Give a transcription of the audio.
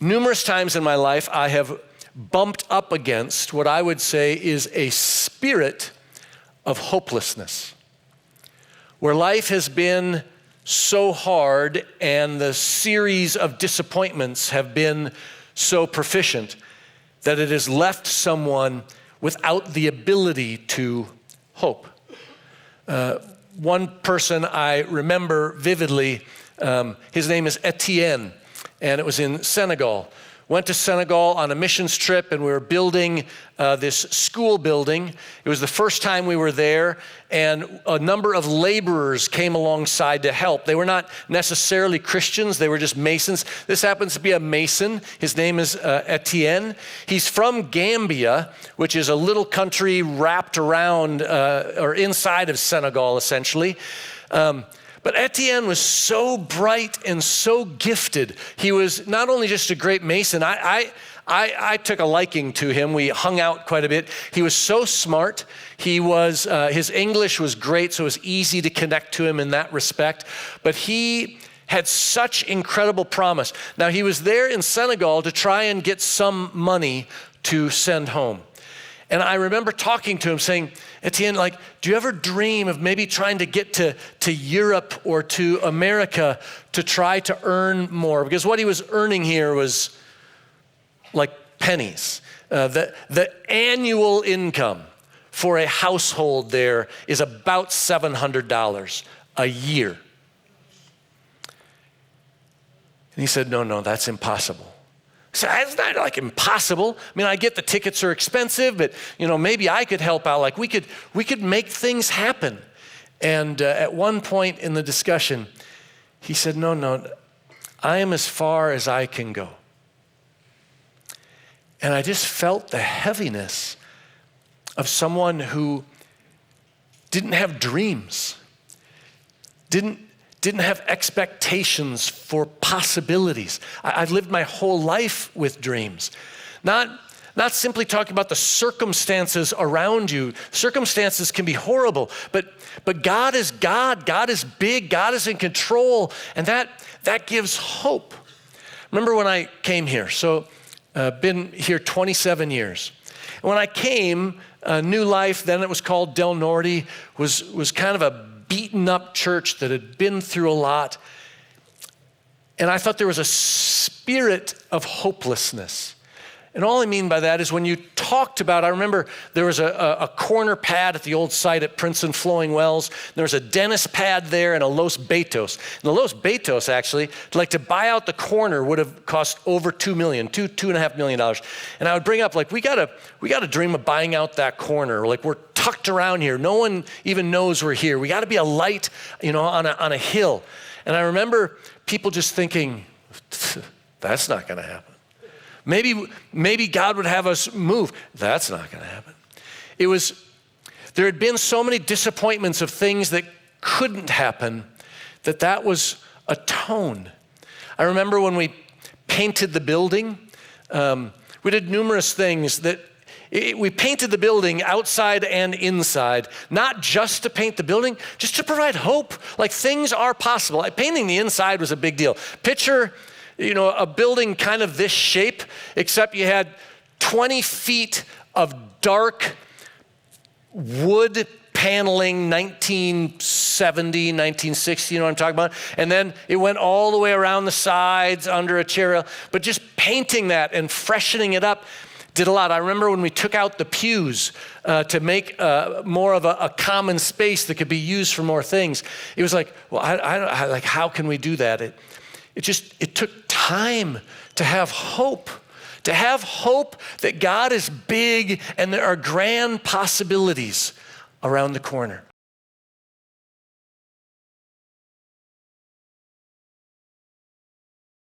Numerous times in my life, I have bumped up against what I would say is a spirit of hopelessness, where life has been so hard and the series of disappointments have been so proficient that it has left someone without the ability to hope. One person I remember vividly, his name is Etienne, and it was in Senegal. Went to Senegal on a missions trip, and we were building this school building. It was the first time we were there, and a number of laborers came alongside to help. They were not necessarily Christians, they were just masons. This happens to be a mason. His name is Etienne. He's from Gambia, which is a little country wrapped around or inside of Senegal, essentially. But Etienne was so bright and so gifted. He was not only just a great mason, I took a liking to him. We hung out quite a bit. He was so smart. He was, his English was great, so it was easy to connect to him in that respect. But he had such incredible promise. Now, he was there in Senegal to try and get some money to send home. And I remember talking to him saying, Etienne, do you ever dream of maybe trying to get to Europe or to America to try to earn more? Because what he was earning here was like pennies. The annual income for a household there is about $700 a year. And he said, no, that's impossible. So it's not impossible. I mean, I get the tickets are expensive, but maybe I could help out. We could make things happen. And at one point in the discussion, he said, no, I am as far as I can go. And I just felt the heaviness of someone who didn't have dreams, didn't have expectations for possibilities. I've lived my whole life with dreams. Not simply talking about the circumstances around you. Circumstances can be horrible, but God is God. God is big. God is in control, and that gives hope. Remember when I came here? So been here 27 years. And when I came, New Life, then it was called Del Norte, was kind of a beaten up church that had been through a lot. And I thought there was a spirit of hopelessness. And all I mean by that is when you talked about, I remember there was a corner pad at the old site at Prince and Flowing Wells. There was a dentist pad there and a Los Betos. And the Los Betos actually, to buy out the corner would have cost over $2.5 million. And I would bring up we gotta dream of buying out that corner. We're tucked around here. No one even knows we're here. We gotta be a light, on a hill. And I remember people just thinking, that's not gonna happen. Maybe God would have us move. That's not going to happen. There had been so many disappointments of things that couldn't happen that was a tone. I remember when we painted the building, we did numerous things we painted the building outside and inside, not just to paint the building, just to provide hope. Things are possible. Painting the inside was a big deal. Picture a building kind of this shape, except you had 20 feet of dark wood paneling, 1970, 1960, you know what I'm talking about? And then it went all the way around the sides under a chair rail. But just painting that and freshening it up did a lot. I remember when we took out the pews to make more of a common space that could be used for more things. It was how can we do that? It took time to have hope that God is big and there are grand possibilities around the corner.